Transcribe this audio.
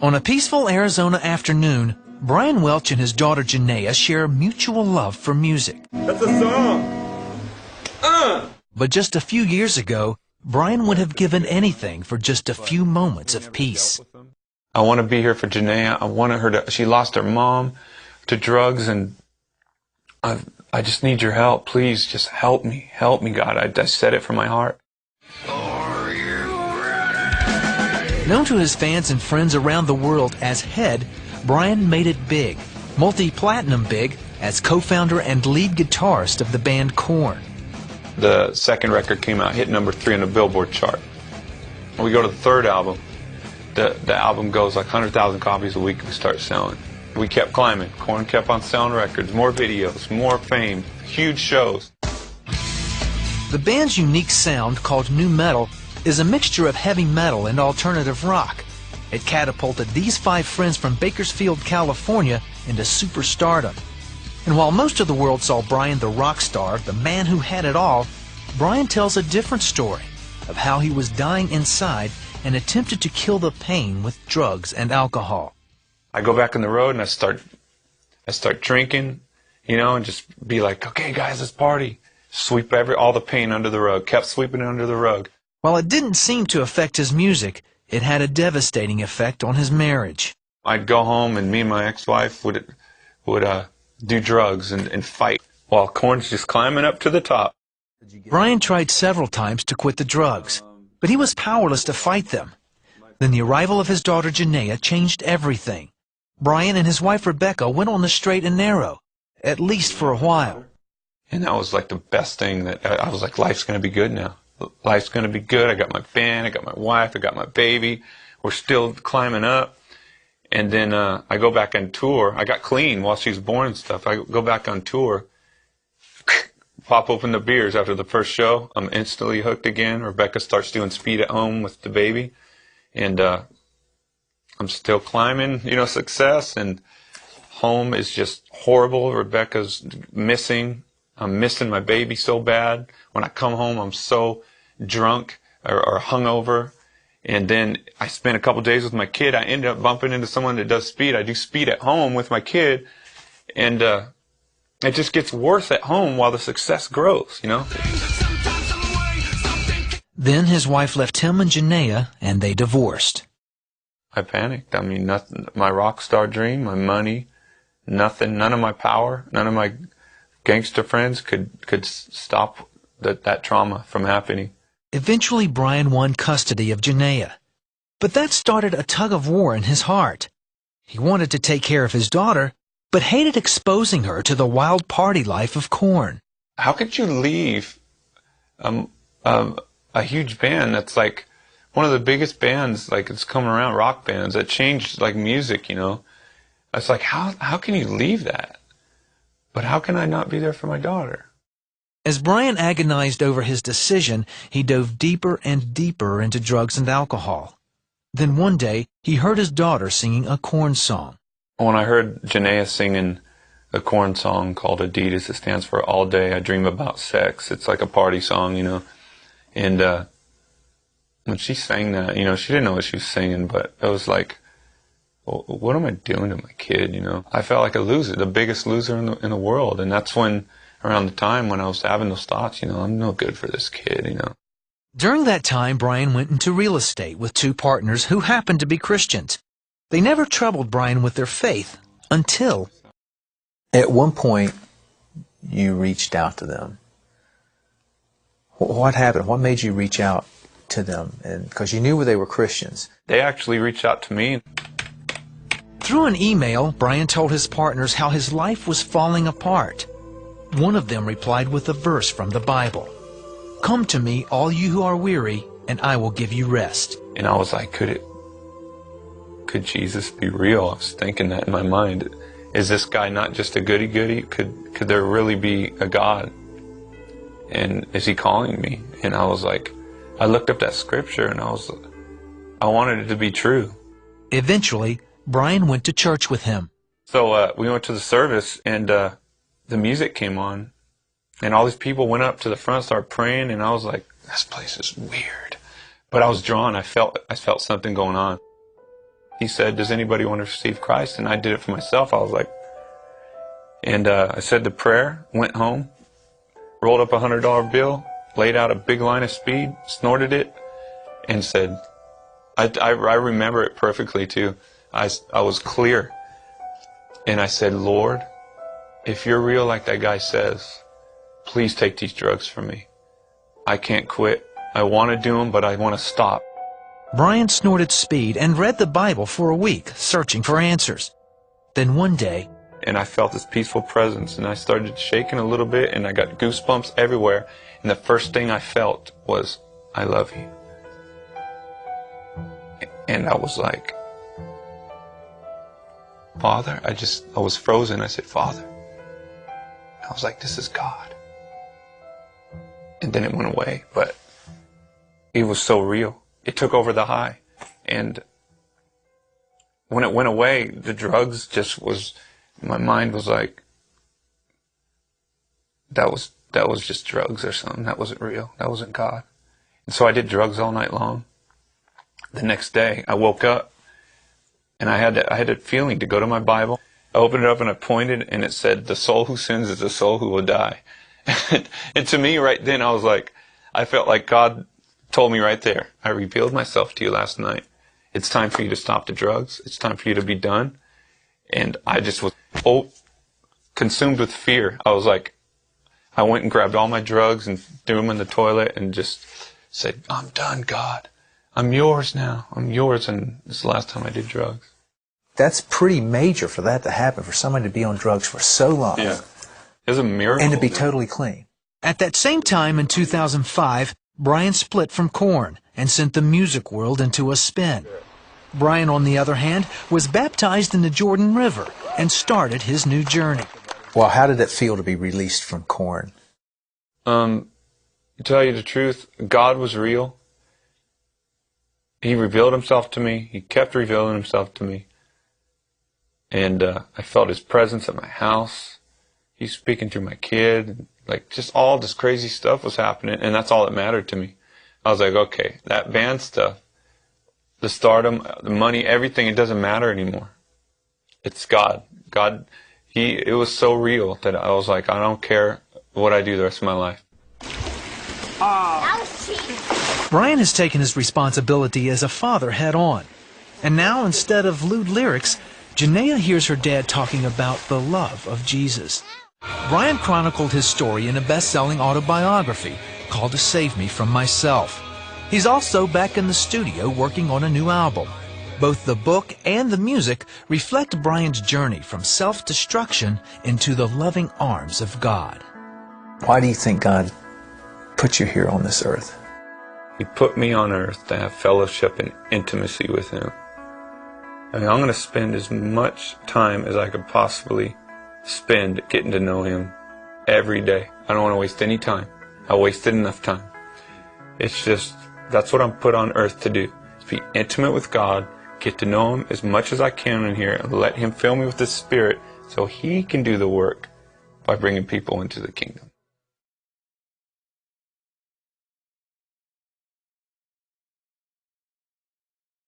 On a peaceful Arizona afternoon, Brian Welch and his daughter Janaea share a mutual love for music. That's a song! But just a few years ago, Brian would have given anything for just a few moments of peace. I want to be here for Janaea. I wanted her to, she lost her mom to drugs, and I just need your help. Please, just help me, God. I said it from my heart. Known to his fans and friends around the world as Head, Brian made it big, multi-platinum big, as co-founder and lead guitarist of the band KORN. The second record came out, hit #3 on the Billboard chart. When we go to the third album, the album goes like 100,000 copies a week. We start selling. We kept climbing. KORN kept on selling records, more videos, more fame, huge shows. The band's unique sound, called nu metal, is a mixture of heavy metal and alternative rock. It catapulted these 5 friends from Bakersfield, California, into superstardom. And while most of the world saw Brian the rock star, the man who had it all, Brian tells a different story of how he was dying inside and attempted to kill the pain with drugs and alcohol. I go back on the road and I start drinking, you know, and just be like, okay guys, let's party. Sweep all the pain under the rug. Kept sweeping it under the rug. While it didn't seem to affect his music, it had a devastating effect on his marriage. I'd go home and me and my ex-wife would do drugs and fight while KORN's just climbing up to the top. Brian tried several times to quit the drugs, but he was powerless to fight them. Then the arrival of his daughter Janaea changed everything. Brian and his wife Rebecca went on the straight and narrow, at least for a while. And that was like the best thing. That I was like, life's going to be good now. Life's going to be good. I got my band, I got my wife, I got my baby. We're still climbing up. And then I go back on tour. I got clean while she was born and stuff. I go back on tour, pop open the beers after the first show. I'm instantly hooked again. Rebecca starts doing speed at home with the baby. And I'm still climbing, you know, success. And home is just horrible. Rebecca's missing. I'm missing my baby so bad. When I come home, I'm so drunk or hungover. And then I spent a couple days with my kid. I ended up bumping into someone that does speed. I do speed at home with my kid. And it just gets worse at home while the success grows, you know? Then his wife left him and Janaea, and they divorced. I panicked. I mean, nothing. My rock star dream, my money, nothing, none of my power, none of my gangster friends could stop that trauma from happening. Eventually, Brian won custody of Janaea. But that started a tug-of-war in his heart. He wanted to take care of his daughter, but hated exposing her to the wild party life of KORN. How could you leave a huge band that's like one of the biggest bands, like it's coming around, rock bands, that changed like music, you know? It's like, how can you leave that? But how can I not be there for my daughter? As Brian agonized over his decision, he dove deeper and deeper into drugs and alcohol. Then one day, he heard his daughter singing a KORN song. When I heard Janaea singing a KORN song called Adidas, it stands for All Day I Dream About Sex. It's like a party song, you know. And when she sang that, you know, she didn't know what she was singing, but it was like, well, what am I doing to my kid, you know? I felt like a loser, the biggest loser in the world. And that's when, around the time when I was having those thoughts, you know, I'm no good for this kid, you know. During that time, Brian went into real estate with 2 partners who happened to be Christians. They never troubled Brian with their faith until... At one point, you reached out to them. What happened? What made you reach out to them? And because you knew they were Christians. They actually reached out to me. Through an email, Brian told his partners how his life was falling apart. One of them replied with a verse from the Bible. "Come to me, all you who are weary, and I will give you rest." And I was like, could Jesus be real? I was thinking that in my mind. Is this guy not just a goody-goody? Could there really be a God? And is he calling me? And I was like, I looked up that scripture and I wanted it to be true. Eventually, Brian went to church with him. So we went to the service and the music came on and all these people went up to the front, started praying, and I was like, this place is weird. But I was drawn. I felt something going on. he said, does anybody want to receive Christ? And I did it for myself. I was like, and I said the prayer, went home, rolled up a $100 bill, laid out a big line of speed, snorted it, and said, I remember it perfectly too. I was clear. And I said, Lord, if you're real like that guy says, please take these drugs from me. I can't quit. I want to do them, but I want to stop. Brian snorted speed and read the Bible for a week, searching for answers. Then one day, and I felt this peaceful presence, and I started shaking a little bit, and I got goosebumps everywhere. And the first thing I felt was, I love you. And I was like, Father, I was frozen. I said, Father. I was like, this is God. And then it went away, but it was so real. It took over the high. And when it went away, the drugs just was, my mind was like, that was just drugs or something. That wasn't real. That wasn't God. And so I did drugs all night long. The next day, I woke up, and I had a feeling to go to my Bible. I opened it up and I pointed, and it said, the soul who sins is the soul who will die. And to me, right then, I was like, I felt like God told me right there, I revealed myself to you last night. It's time for you to stop the drugs. It's time for you to be done. And I just was consumed with fear. I was like, I went and grabbed all my drugs and threw them in the toilet and just said, I'm done, God. I'm yours now. I'm yours. And this is the last time I did drugs. That's pretty major for that to happen, for somebody to be on drugs for so long. Yeah. It was a miracle. And to be totally clean. at that same time in 2005, Brian split from KORN and sent the music world into a spin. Brian, on the other hand, was baptized in the Jordan River and started his new journey. Well, how did it feel to be released from KORN? To tell you the truth, God was real. He revealed himself to me. He kept revealing himself to me. And I felt his presence at my house. He's speaking through my kid. Like, just all this crazy stuff was happening, and that's all that mattered to me. I was like, okay, that band stuff, the stardom, the money, everything, it doesn't matter anymore. It's God. God, it was so real that I was like, I don't care what I do the rest of my life. Brian has taken his responsibility as a father head on. And now, instead of lewd lyrics, Janaea hears her dad talking about the love of Jesus. Brian chronicled his story in a best-selling autobiography called To Save Me From Myself. He's also back in the studio working on a new album. Both the book and the music reflect Brian's journey from self-destruction into the loving arms of God. Why do you think God put you here on this earth? He put me on earth to have fellowship and intimacy with him. I mean, I'm going to spend as much time as I could possibly spend getting to know him every day. I don't want to waste any time. I wasted enough time. It's just, that's what I'm put on earth to do. Is be intimate with God, get to know him as much as I can in here, and let him fill me with his Spirit so he can do the work by bringing people into the kingdom.